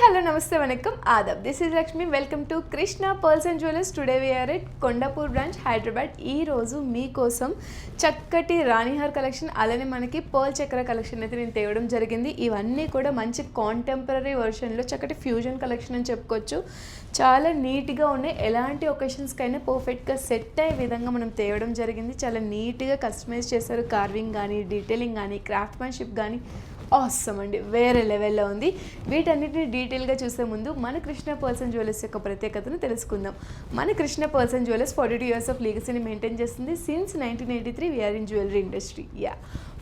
Hello, Namaste, Vanakkam, Adab. This is Lakshmi. Welcome to Krishna Pearls and Jewelers. Today we are at Kondapur branch, Hyderabad. ఈ రోజు మీకోసం చక్కటి రాణిహార్ collection అలానే మనకి pearl చక్ర collection అయితే నేను తేవడం జరిగింది. ఇవన్నీ కూడా మంచి కాంటెంపరీ వర్షన్లో చక్కటి ఫ్యూజన్ కలెక్షన్ అని చెప్పుకోవచ్చు. చాలా నీట్గా ఉన్నాయి. ఎలాంటి ఒకేషన్స్కైనా పర్ఫెక్ట్గా సెట్ అయ్యే విధంగా మనం తేవడం జరిగింది. చాలా నీట్గా కస్టమైజ్ చేశారు. కార్వింగ్ కానీ, డీటెయిలింగ్ కానీ, క్రాఫ్ట్మెన్షిప్ కానీ ఆసమ్ అండి, వేరే లెవెల్లో ఉంది. వీటన్నిటిని డీటెయిల్గా చూసే ముందు మన కృష్ణ పర్ల్స్ అండ్ జ్యువెలర్స్ యొక్క ప్రత్యేకతను తెలుసుకుందాం. మన Krishna pearls and jewellers 42 years of లీగసీని మెయింటైన్ చేస్తుంది. Since 1983 we are in jewellery industry.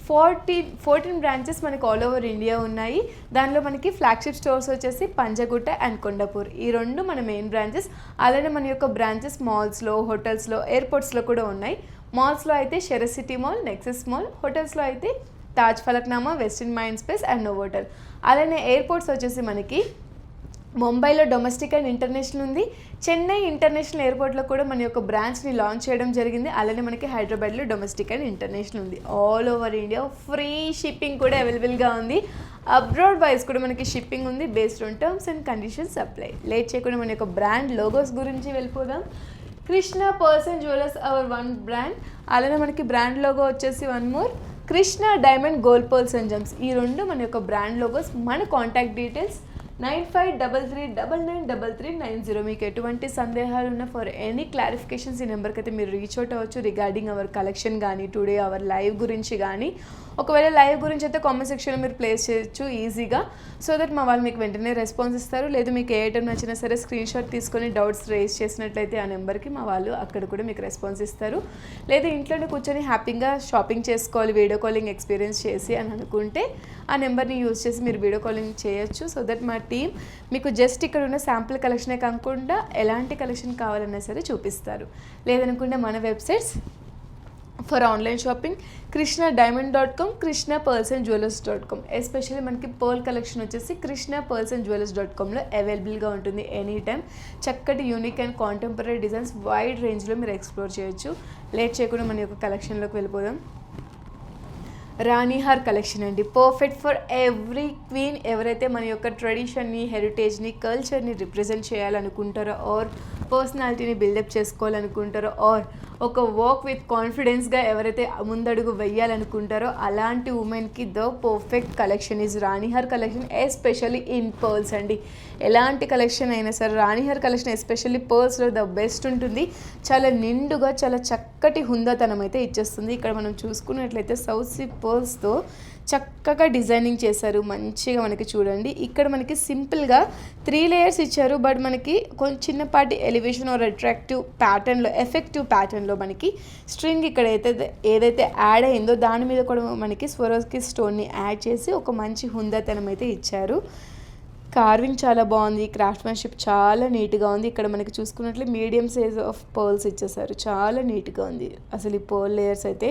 14 branches మనకి ఆల్ ఓవర్ ఇండియా ఉన్నాయి. దానిలో మనకి ఫ్లాగ్షిప్ స్టోర్స్ వచ్చేసి పంజగుట్ట అండ్ కొండపూర్, ఈ రెండు మన మెయిన్ బ్రాంచెస్. అలానే మన యొక్క బ్రాంచెస్ మాల్స్లో, హోటల్స్లో, ఎయిర్పోర్ట్స్లో కూడా ఉన్నాయి. మాల్స్లో అయితే షెరసిటీ మాల్, నెక్సెస్ మాల్, హోటల్స్లో అయితే Taj Falaknuma, Westin mind space and Novotel. అలానే ఎయిర్పోర్ట్స్ వచ్చేసి మనకి ముంబైలో డొమెస్టిక్ అండ్ ఇంటర్నేషనల్ ఉంది. చెన్నై ఇంటర్నేషనల్ ఎయిర్పోర్ట్లో కూడా మన యొక్క బ్రాంచ్ని లాంచ్ చేయడం జరిగింది. అలానే మనకి హైదరాబాద్లో డొమెస్టిక్ అండ్ ఇంటర్నేషనల్ ఉంది. All over India free shipping కూడా అవైలబుల్గా ఉంది. అబ్రాడ్ వైజ్ కూడా మనకి షిప్పింగ్ ఉంది. Based on terms and conditions apply. Late చేయకుండా మన యొక్క బ్రాండ్ లోగోస్ గురించి వెళ్ళిపోదాం. Krishna pearls and jewellers our one brand. అలానే మనకి బ్రాండ్ లోగో వచ్చేసి one more Krishna diamond gold pearls and gems. ఈ రెండు మన యొక్క బ్రాండ్ లోగోస్. మన కాంటాక్ట్ డీటెయిల్స్ 9533993390. మీకు ఎటువంటి సందేహాలు ఉన్నా ఫర్ ఎనీ క్లారిఫికేషన్స్ ఈ నెంబర్కి అయితే మీరు రీచ్ అవుట్ అవ్వచ్చు రిగార్డింగ్ అవర్ కలెక్షన్ కానీ, టుడే అవర్ లైవ్ గురించి కానీ. ఒకవేళ లైవ్ గురించి అయితే కామెంట్ సెక్షన్లో మీరు ప్లేస్ చేయొచ్చు ఈజీగా, సో దట్ మా వాళ్ళు మీకు వెంటనే రెస్పాన్స్ ఇస్తారు. లేదు మీకు ఏ ఐటమ్ నచ్చినా సరే స్క్రీన్ షాట్ తీసుకొని డౌట్స్ రేస్ చేసినట్లయితే ఆ నెంబర్కి మా వాళ్ళు అక్కడ కూడా మీకు రెస్పాన్స్ ఇస్తారు. లేదా ఇంట్లోనే కూర్చొని హ్యాపీగా షాపింగ్ చేసుకోవాలి వీడియో కాలింగ్ ఎక్స్పీరియన్స్ చేసి అని అనుకుంటే ఆ నెంబర్ని యూజ్ చేసి మీరు వీడియో కాలింగ్ చేయొచ్చు. సో దట్ మా టీమ్ మీకు జస్ట్ ఇక్కడ ఉన్న శాంపుల్ కలెక్షనే కాకుండా ఎలాంటి కలెక్షన్ కావాలన్నా సరే చూపిస్తారు. లేదనుకుంటే మన websites for online shopping krishna-diamond.com, krishna-pearls-and-jewelers.com. Especially మనకి పర్ల్ కలెక్షన్ వచ్చేసి krishna-pearls-and-jewelers.comలో అవైలబుల్గా ఉంటుంది ఎనీ టైమ్. చక్కటి unique and contemporary designs wide రేంజ్లో మీరు ఎక్స్ప్లోర్ చేయొచ్చు. లేట్ చేయకుండా మన యొక్క కలెక్షన్లోకి వెళ్ళిపోదాం. రాణిహార్ కలెక్షన్ అండి, పర్ఫెక్ట్ ఫర్ ఎవ్రీ క్వీన్. ఎవరైతే మన యొక్క ట్రెడిషన్ని, హెరిటేజ్ని, కల్చర్ని రిప్రజెంట్ చేయాలనుకుంటారో, ఆర్ పర్సనాలిటీని బిల్డప్ చేసుకోవాలనుకుంటారో, ఆర్ ఒక వాక్ విత్ కాన్ఫిడెన్స్గా ఎవరైతే ముందడుగు వెయ్యాలనుకుంటారో అలాంటి ఉమెన్కి the perfect collection is Ranihaar collection, especially in pearls అండి. ఎలాంటి కలెక్షన్ అయినా సరే రాణిహార్ కలెక్షన్ ఎస్పెషల్లీ పర్ల్స్లో ద బెస్ట్ ఉంటుంది. చాలా నిండుగా, చాలా చక్కటి హుందాతనం అయితే ఇచ్చేస్తుంది. ఇక్కడ మనం చూసుకున్నట్లయితే సౌత్ సీ పర్ల్స్తో చక్కగా డిజైనింగ్ చేశారు. మంచిగా మనకి చూడండి, ఇక్కడ మనకి సింపుల్గా 3 layers ఇచ్చారు. బట్ మనకి కొంచెం చిన్నపాటి ఎలివేషన్ ఆర్ అట్రాక్టివ్ ప్యాటర్న్లో, ఎఫెక్టివ్ ప్యాటర్న్లో మనకి స్ట్రింగ్ ఇక్కడ ఏదైతే యాడ్ అయిందో దాని మీద కూడా మనకి స్వరోస్కి స్టోన్ని యాడ్ చేసి ఒక మంచి హుందాతనం అయితే ఇచ్చారు. కార్వింగ్ చాలా బాగుంది. క్రాఫ్ట్మెన్షిప్ చాలా నీట్గా ఉంది. ఇక్కడ మనకి చూసుకున్నట్లే మీడియం సైజ్ ఆఫ్ పర్ల్స్ ఇచ్చేసారు. చాలా నీట్గా ఉంది. అసలు ఈ పర్ల్ లేయర్స్ అయితే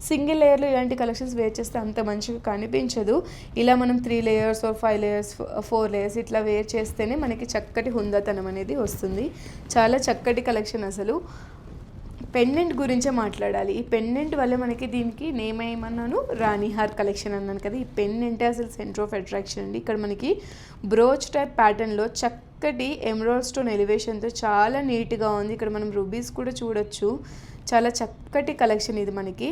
సింగిల్ లేయర్లో ఇలాంటి కలెక్షన్స్ వేర్ చేస్తే అంత మంచిగా కనిపించదు. ఇలా మనం 3 layers ఆర్ 5 layers 4 layers ఇట్లా వేర్ చేస్తేనే మనకి చక్కటి హుందాతనం అనేది వస్తుంది. చాలా చక్కటి కలెక్షన్. అసలు పెండెంట్ గురించే మాట్లాడాలి. ఈ పెండెంట్ వల్ల మనకి దీనికి నేమ్ ఏమన్నాను, రాణిహార్ కలెక్షన్ అన్నాను కదా. ఈ పెండెంటే అసలు సెంటర్ ఆఫ్ అట్రాక్షన్ అండి. ఇక్కడ మనకి బ్రోచ్ టైప్ ప్యాటర్న్లో చక్కటి ఎమరాల్డ్ స్టోన్ ఎలివేషన్తో చాలా నీట్గా ఉంది. ఇక్కడ మనం రూబీస్ కూడా చూడొచ్చు. చాలా చక్కటి కలెక్షన్ ఇది. మనకి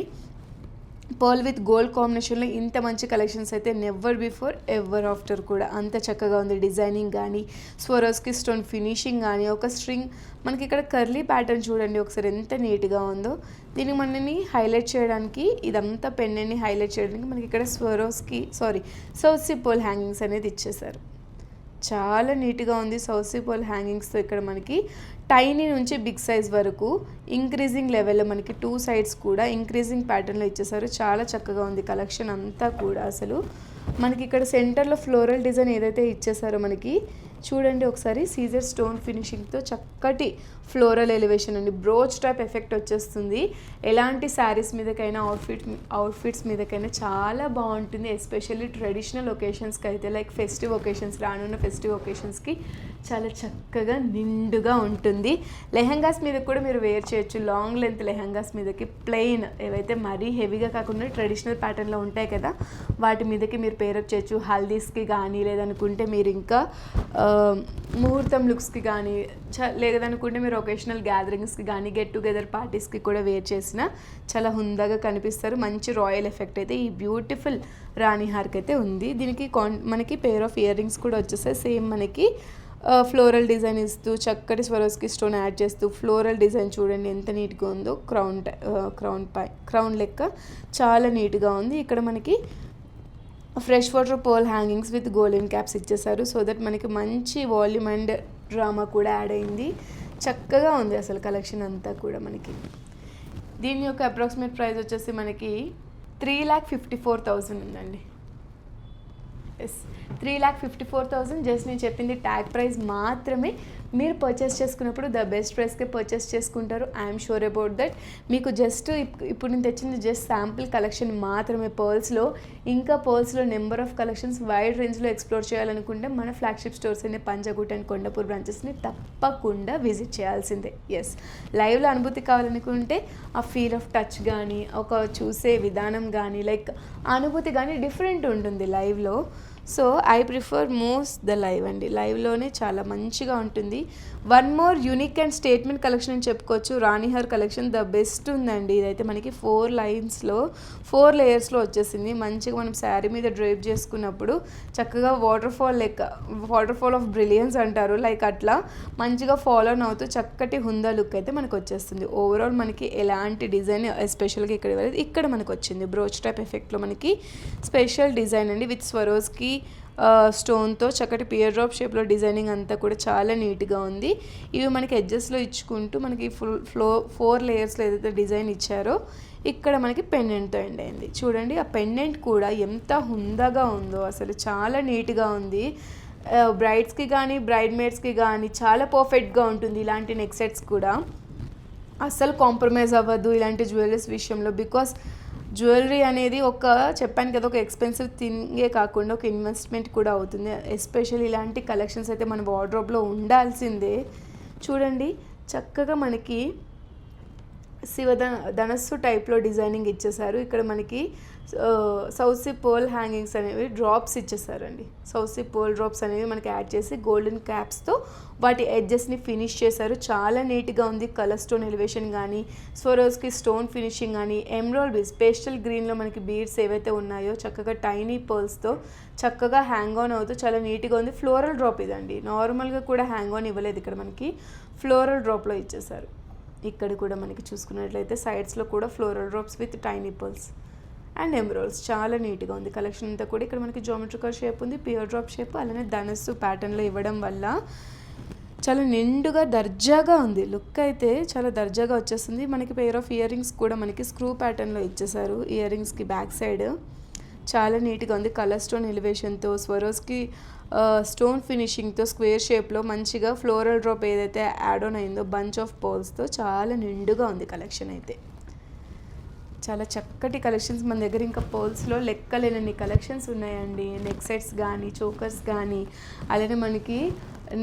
పర్ల్ విత్ గోల్డ్ కాంబినేషన్లో ఇంత మంచి కలెక్షన్స్ అయితే నెవర్ బిఫోర్ ఎవర్ ఆఫ్టర్ కూడా అంత చక్కగా ఉంది. డిజైనింగ్ కానీ, స్వరోస్కి స్టోన్ ఫినిషింగ్ కానీ, ఒక స్ట్రింగ్ మనకి ఇక్కడ కర్లీ ప్యాటర్న్ చూడండి ఒకసారి ఎంత నీట్గా ఉందో. దీన్ని మనని హైలైట్ చేయడానికి, ఇదంతా పెండెంట్ని హైలైట్ చేయడానికి మనకి ఇక్కడ సౌత్ సీ పర్ల్ హ్యాంగింగ్స్ అనేది ఇచ్చేసారు. చాలా నీట్గా ఉంది. సౌత్ సీ పర్ల్ హ్యాంగింగ్స్తో ఇక్కడ మనకి టైనీ నుంచి బిగ్ సైజ్ వరకు ఇంక్రీజింగ్ లెవెల్లో మనకి 2 sides కూడా ఇంక్రీజింగ్ ప్యాటర్న్లో ఇచ్చేసారు. చాలా చక్కగా ఉంది కలెక్షన్ అంతా కూడా. అసలు మనకి ఇక్కడ సెంటర్లో ఫ్లోరల్ డిజైన్ ఏదైతే ఇచ్చేసారో మనకి చూడండి ఒకసారి, సీజర్ స్టోన్ ఫినిషింగ్తో చక్కటి ఫ్లోరల్ ఎలివేషన్ అండి. బ్రోచ్ టైప్ ఎఫెక్ట్ వచ్చేస్తుంది. ఎలాంటి శారీస్ మీదకైనా, అవుట్ఫిట్స్ మీదకైనా చాలా బాగుంటుంది. ఎస్పెషల్లీ ట్రెడిషనల్ ఒకేషన్స్కి అయితే, లైక్ ఫెస్టివ్ ఒకేషన్స్, రానున్న ఫెస్టివ్ ఒకేషన్స్కి చాలా చక్కగా నిండుగా ఉంటుంది. లెహంగాస్ మీద కూడా మీరు వేర్ చేయొచ్చు. లాంగ్ లెంత్ లెహంగాస్ మీదకి ప్లెయిన్ ఏవైతే మరీ హెవీగా కాకుండా ట్రెడిషనల్ ప్యాటర్న్లో ఉంటాయి కదా, వాటి మీదకి మీరు మీరు పేరప్ చేయొచ్చు హల్దీస్కి కానీ, లేదనుకుంటే మీరు ఇంకా ముహూర్తం లుక్స్కి కానీ, లేదనుకుంటే మీరు ఒకేషనల్ గ్యాదరింగ్స్కి కానీ, గెట్ టుగెదర్ పార్టీస్కి కూడా వేర్ చేసిన చాలా హుందాగా కనిపిస్తారు. మంచి రాయల్ ఎఫెక్ట్ అయితే ఈ బ్యూటిఫుల్ రాణి హార్కి అయితే ఉంది. దీనికి మనకి పేర్ ఆఫ్ ఇయర్ రింగ్స్ కూడా వచ్చేసాయి. సేమ్ మనకి ఫ్లోరల్ డిజైన్ ఇస్తూ చక్కటి స్వరోస్కి స్టోన్ యాడ్ చేస్తూ ఫ్లోరల్ డిజైన్ చూడండి ఎంత నీట్గా ఉందో. క్రౌన్ లెక్క చాలా నీట్గా ఉంది. ఇక్కడ మనకి fresh water pearl hangings with golden caps ఇచ్చేసారు. సో దట్ మనకి మంచి వాల్యూమ్ అండ్ డ్రామా కూడా యాడ్ అయింది. చక్కగా ఉంది అసలు కలెక్షన్ అంతా కూడా మనకి. దీని యొక్క అప్రాక్సిమేట్ ప్రైస్ వచ్చేసి మనకి 3,54,000 ఉందండి. ఎస్, 3,54,000. జస్ట్ నేను చెప్పింది ట్యాగ్ ప్రైస్ మాత్రమే. మీరు పర్చేస్ చేసుకున్నప్పుడు ద బెస్ట్ ప్రైస్కే పర్చేస్ చేసుకుంటారు. I'm sure about that. మీకు జస్ట్ ఇప్పుడు నేను తెచ్చింది జస్ట్ శాంపుల్ కలెక్షన్ మాత్రమే పర్ల్స్లో. ఇంకా పర్ల్స్లో నెంబర్ ఆఫ్ కలెక్షన్స్ వైడ్ రేంజ్లో ఎక్స్ప్లోర్ చేయాలనుకుంటే మన ఫ్లాగ్షిప్ స్టోర్స్ అయిన పంజాగుట్ట అండ్ కొండపూర్ బ్రాంచెస్ని తప్పకుండా విజిట్ చేయాల్సిందే. ఎస్, లైవ్లో అనుభూతి కావాలనుకుంటే ఆ ఫీల్ ఆఫ్ టచ్ కానీ, ఒక చూసే విధానం కానీ, లైక్ అనుభూతి కానీ డిఫరెంట్ ఉంటుంది లైవ్లో. So I prefer most the live అండి. లైవ్లోనే చాలా మంచిగా ఉంటుంది. One more unique and statement collection అని చెప్పుకోవచ్చు. రాణి హార్ కలెక్షన్ ద బెస్ట్ ఉందండి. ఇదైతే మనకి 4 లేయర్స్లో వచ్చేసింది. మంచిగా మనం శారీ మీద డ్రైప్ చేసుకున్నప్పుడు చక్కగా వాటర్ఫాల్ ఆఫ్ బ్రిలియన్స్ అంటారు, లైక్ అట్లా మంచిగా ఫాలో అవుతూ చక్కటి హుందా లుక్ అయితే మనకు వచ్చేస్తుంది. ఓవరాల్ మనకి ఎలాంటి డిజైన్ ఎస్పెషల్గా ఇక్కడ మనకు వచ్చింది బ్రోచ్ టైప్ ఎఫెక్ట్లో మనకి స్పెషల్ డిజైన్ అండి విత్ స్వరోస్కి స్టోన్తో చక్కటి పియర్ డ్రాప్ షేప్లో డిజైనింగ్ అంతా కూడా చాలా నీట్గా ఉంది. ఇవి మనకి ఎడ్జెస్లో ఇచ్చుకుంటూ మనకి 4 లేయర్స్లో ఏదైతే డిజైన్ ఇచ్చారో ఇక్కడ మనకి పెండెంట్తో ఎండ్ అయింది. చూడండి ఆ పెండెంట్ కూడా ఎంత హుందాగా ఉందో, అసలు చాలా నీట్గా ఉంది. బ్రైడ్స్కి కానీ బ్రైడ్ మేడ్స్కి కానీ చాలా పర్ఫెక్ట్గా ఉంటుంది. ఇలాంటి నెక్ సెట్స్ కూడా అస్సలు కాంప్రమైజ్ అవ్వదు ఇలాంటి జ్యువెలరీస్ విషయంలో. బికాస్ జ్యువెలరీ అనేది చెప్పాను కదా, ఒక ఎక్స్పెన్సివ్ థింగే కాకుండా ఒక ఇన్వెస్ట్మెంట్ కూడా అవుతుంది. ఎస్పెషల్లీ ఇలాంటి కలెక్షన్స్ అయితే మన వార్డ్రోబ్లో ఉండాల్సిందే. చూడండి చక్కగా మనకి ధనస్సు టైప్లో డిజైనింగ్ ఇచ్చేసారు. ఇక్కడ మనకి సౌసీ పర్ల్ హ్యాంగింగ్స్ అనేవి డ్రాప్స్ ఇచ్చేసారండి. సౌసీ పర్ల్ డ్రాప్స్ అనేవి మనకి యాడ్ చేసి గోల్డెన్ క్యాప్స్తో వాటి ఎడ్జెస్ని ఫినిష్ చేశారు. చాలా నీట్గా ఉంది. కలర్ స్టోన్ ఎలివేషన్ కానీ, స్వరోస్కి స్టోన్ ఫినిషింగ్ కానీ, ఎమరాల్డ్ బీడ్స్ పేస్టల్ గ్రీన్లో మనకి బీడ్స్ ఏవైతే ఉన్నాయో చక్కగా టైనీ పర్ల్స్తో చక్కగా హ్యాంగ్ ఆన్ అవుతూ చాలా నీట్గా ఉంది. ఫ్లోరల్ డ్రాప్ ఇదండి. నార్మల్గా కూడా హ్యాంగ్ ఆన్ ఇవ్వలేదు, ఇక్కడ మనకి ఫ్లోరల్ డ్రాప్లో ఇచ్చేసారు. ఇక్కడ కూడా మనకి చూసుకున్నట్లయితే సైడ్స్లో కూడా floral drops with tiny pearls and emeralds చాలా నీట్గా ఉంది. కలెక్షన్ అంతా కూడా ఇక్కడ మనకి జామెట్రికల్ షేప్ ఉంది, పియర్ డ్రాప్ షేప్, అలానే ధనస్సు ప్యాటర్న్లో ఇవ్వడం వల్ల చాలా నిండుగా దర్జాగా ఉంది. లుక్ అయితే చాలా దర్జాగా వచ్చేస్తుంది. మనకి పెయిర్ ఆఫ్ ఇయర్ రింగ్స్ కూడా మనకి స్క్రూ ప్యాటర్న్లో ఇచ్చేసారు. ఇయర్ రింగ్స్కి బ్యాక్ సైడ్ చాలా నీట్గా ఉంది. కలర్ స్టోన్ ఎలివేషన్తో, స్వరోస్కి స్టోన్ ఫినిషింగ్తో, స్క్వేర్ షేప్లో మంచిగా ఫ్లోరల్ డ్రాప్ ఏదైతే యాడ్ ఆన్ అయిందో బంచ్ ఆఫ్ పర్ల్స్తో చాలా నిండుగా ఉంది కలెక్షన్ అయితే. చాలా చక్కటి కలెక్షన్స్ మన దగ్గర ఇంకా పర్ల్స్లో లెక్కలేనన్ని కలెక్షన్స్ ఉన్నాయండి. నెక్ సెట్స్ కానీ, చోకర్స్ కానీ, అలానే మనకి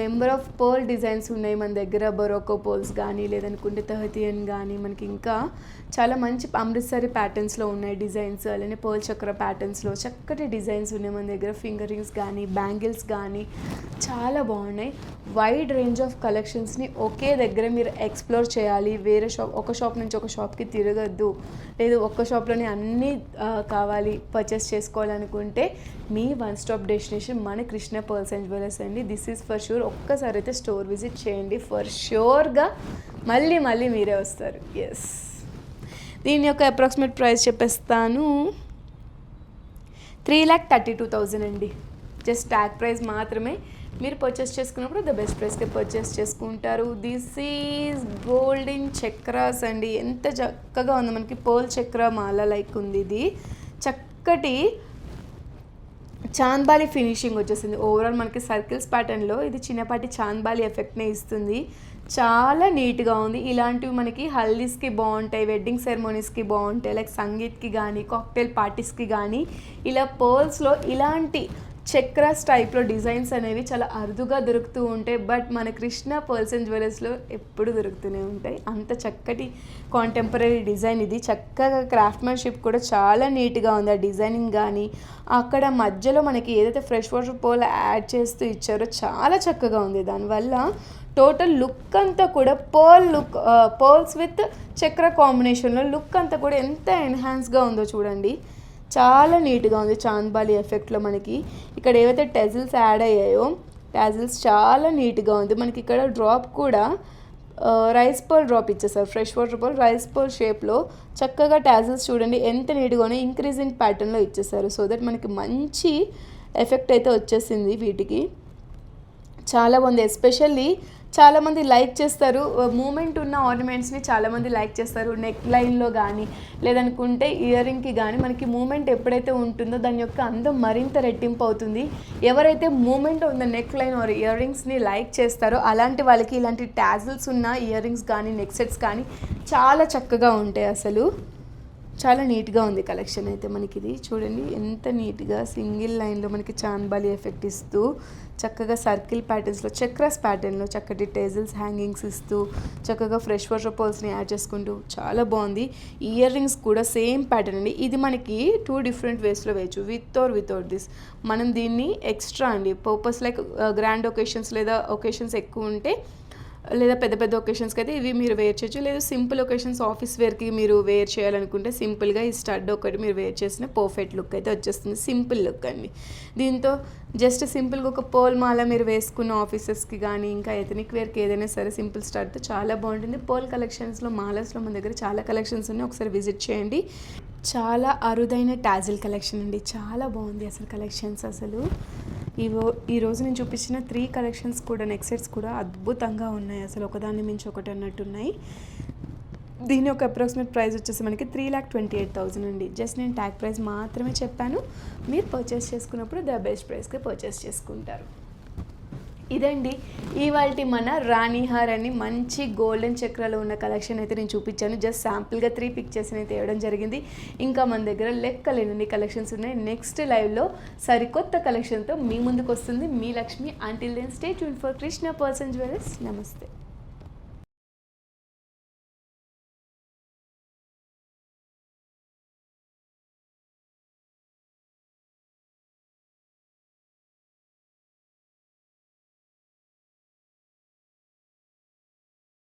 నెంబర్ ఆఫ్ పర్ల్ డిజైన్స్ ఉన్నాయి మన దగ్గర. బొరోకో పర్ల్స్ కానీ, లేదనుకుంటే తహతియన్ కానీ, మనకి ఇంకా చాలా మంచి అమృత్సరి ప్యాటర్న్స్లో ఉన్నాయి డిజైన్స్. అలానే పర్ల్ చక్ర ప్యాటర్న్స్లో చక్కటి డిజైన్స్ ఉన్నాయి మన దగ్గర. ఫింగర్ రింగ్స్ కానీ, బ్యాంగిల్స్ కానీ చాలా బాగున్నాయి. వైడ్ రేంజ్ ఆఫ్ కలెక్షన్స్ని ఒకే దగ్గర మీరు ఎక్స్ప్లోర్ చేయాలి. వేరే ఒక షాప్ నుంచి ఒక షాప్కి తిరగద్దు, లేదు ఒక్క షాప్లోనే అన్నీ కావాలి పర్చేస్ చేసుకోవాలనుకుంటే మీ వన్ స్టాప్ డెస్టినేషన్ మన కృష్ణ పర్ల్స్ అండ్ జ్యువెలర్స్ అండి. This is for sure. ఒక్కసారి అయితే స్టోర్ విజిట్ చేయండి, ఫర్ ష్యూర్గా మళ్ళీ మీరే వస్తారు. ఎస్, దీని యొక్క అప్రాక్సిమేట్ ప్రైస్ చెప్పేస్తాను. 3,32,000 అండి. జస్ట్ ట్యాగ్ ప్రైస్ మాత్రమే. మీరు పర్చేస్ చేసుకున్నప్పుడు ద బెస్ట్ ప్రైస్కే పర్చేస్ చేసుకుంటారు. దిస్ ఈజ్ గోల్డెన్ చక్రాస్ అండి. ఎంత చక్కగా ఉంది, మనకి పర్ల్ చక్ర మాల లైక్ ఉంది. ఇది చక్కటి చాంద్బాలి ఫినిషింగ్ వచ్చేసింది. ఓవరాల్ మనకి సర్కిల్స్ ప్యాటర్న్లో ఇది చిన్నపాటి చాంద్బాలి ఎఫెక్ట్నే ఇస్తుంది. చాలా నీట్గా ఉంది. ఇలాంటివి మనకి హల్దీస్కి బాగుంటాయి, వెడ్డింగ్ సెరమోనీస్కి బాగుంటాయి, లైక్ సంగీత్కి కానీ, కాక్టైల్ పార్టీస్కి కానీ ఇలా పర్ల్స్లో ఇలాంటి చక్రాస్ టైప్లో డిజైన్స్ అనేవి చాలా అరుదుగా దొరుకుతూ ఉంటాయి. బట్ మన కృష్ణ పర్ల్స్ అండ్ జ్యువెలర్స్లో ఎప్పుడు దొరుకుతూనే ఉంటాయి. అంత చక్కటి కాంటెంపరీ డిజైన్ ఇది. చక్కగా క్రాఫ్ట్మెన్షిప్ కూడా చాలా నీట్గా ఉంది. ఆ డిజైనింగ్ కానీ అక్కడ మధ్యలో మనకి ఏదైతే ఫ్రెష్ వాటర్ పోల్ యాడ్ చేస్తూ ఇచ్చారో చాలా చక్కగా ఉంది. దానివల్ల టోటల్ లుక్ అంతా కూడా పర్ల్స్ విత్ చక్ర కాంబినేషన్లో లుక్ అంతా కూడా ఎంత ఎన్హాన్స్గా ఉందో చూడండి. చాలా నీట్గా ఉంది. చాంద్బాలి ఎఫెక్ట్లో మనకి ఇక్కడ ఏవైతే టెజిల్స్ యాడ్ అయ్యాయో టెజిల్స్ చాలా నీట్గా ఉంది. మనకి ఇక్కడ డ్రాప్ కూడా రైస్ పర్ల్ డ్రాప్ ఇచ్చేసారు. Fresh water pearl rice pearl షేప్లో చక్కగా టాజిల్స్ చూడండి ఎంత నీట్గా ఉన్నాయి. ఇంక్రీజింగ్ ప్యాటర్న్లో ఇచ్చేసారు. సో దట్ మనకి మంచి ఎఫెక్ట్ అయితే వచ్చేసింది వీటికి. చాలా బాగుంది. ఎస్పెషల్లీ చాలామంది లైక్ చేస్తారు మూమెంట్ ఉన్న ఆర్నమెంట్స్ని, చాలామంది లైక్ చేస్తారు. నెక్ లైన్లో కానీ లేదనుకుంటే ఇయర్ రింగ్కి కానీ మనకి మూమెంట్ ఎప్పుడైతే ఉంటుందో దాని యొక్క అందం మరింత రెట్టింపు అవుతుంది. ఎవరైతే మూమెంట్ ఉన్న నెక్ లైన్ ఆర్ ఇయర్ రింగ్స్ని లైక్ చేస్తారో అలాంటి వాళ్ళకి ఇలాంటి టాజిల్స్ ఉన్న ఇయర్ రింగ్స్ కానీ నెక్ సెట్స్ కానీ చాలా చక్కగా ఉంటాయి. అసలు చాలా నీట్గా ఉంది కలెక్షన్ అయితే మనకి. ఇది చూడండి ఎంత నీట్గా సింగిల్ లైన్లో మనకి చాంద్బాలి ఎఫెక్ట్ ఇస్తూ చక్కగా సర్కిల్ ప్యాటర్న్స్లో చక్రస్ ప్యాటర్న్లో చక్కటి టేజిల్స్ హ్యాంగింగ్స్ ఇస్తూ చక్కగా ఫ్రెష్ వాటర్ పర్ల్స్ని యాడ్ చేసుకుంటూ చాలా బాగుంది. ఇయర్ రింగ్స్ కూడా సేమ్ ప్యాటర్న్ అండి. ఇది మనకి 2 డిఫరెంట్ వేస్లో వేయచ్చు, విత్ ఆర్ వితౌట్ దిస్. మనం దీన్ని ఎక్స్ట్రా అండి పర్పస్ లైక్ గ్రాండ్ ఒకేషన్స్ లేదా ఒకేషన్స్ ఎక్కువ ఉంటే లేదా పెద్ద పెద్ద ఒకేషన్స్కి అయితే ఇవి మీరు వేర్ చేయొచ్చు. లేదా సింపుల్ ఒకేషన్స్ ఆఫీస్ వేర్కి మీరు వేర్ చేయాలనుకుంటే సింపుల్గా ఈ స్టడ్ ఒకటి మీరు వేర్ చేసిన పర్ఫెక్ట్ లుక్ అయితే వచ్చేస్తుంది. సింపుల్ లుక్ అండి. దీంతో జస్ట్ సింపుల్గా ఒక పర్ల్ మాల మీరు వేసుకున్న ఆఫీసెస్కి కానీ ఇంకా ఎథనిక్ వేర్కి ఏదైనా సరే సింపుల్ స్టడ్తో చాలా బాగుంటుంది. పర్ల్ కలెక్షన్స్లో మాలస్లో మన దగ్గర చాలా కలెక్షన్స్ ఉన్నాయి. ఒకసారి విజిట్ చేయండి. చాలా అరుదైన టాజిల్ కలెక్షన్ అండి. చాలా బాగుంది అసలు కలెక్షన్స్. అసలు ఈరోజు నేను చూపించిన 3 కలెక్షన్స్ కూడా నెక్ సెట్స్ కూడా అద్భుతంగా ఉన్నాయి. అసలు ఒకదాన్ని మించి ఒకటి అన్నట్టున్నాయి. దీని యొక్క అప్రాక్సిమేట్ ప్రైస్ వచ్చేసి మనకి 3,28,000 అండి. జస్ట్ నేను ట్యాగ్ ప్రైస్ మాత్రమే చెప్పాను. మీరు పర్చేస్ చేసుకున్నప్పుడు ద బెస్ట్ ప్రైస్కి పర్చేస్ చేసుకుంటారు. ఇదండి ఇవాల్టి మన రాణిహార్ అని మంచి గోల్డెన్ చక్రాలో ఉన్న కలెక్షన్ అయితే నేను చూపించాను. జస్ట్ శాంపుల్గా 3 పిక్చర్స్ అయితే వేయడం జరిగింది. ఇంకా మన దగ్గర లెక్కలేనన్ని కలెక్షన్స్ ఉన్నాయి. నెక్స్ట్ లైవ్లో సరికొత్త కలెక్షన్తో మీ ముందుకు వస్తుంది మీ Lakshmi. Until then stay tune for Krishna pearls and jewellers. నమస్తే.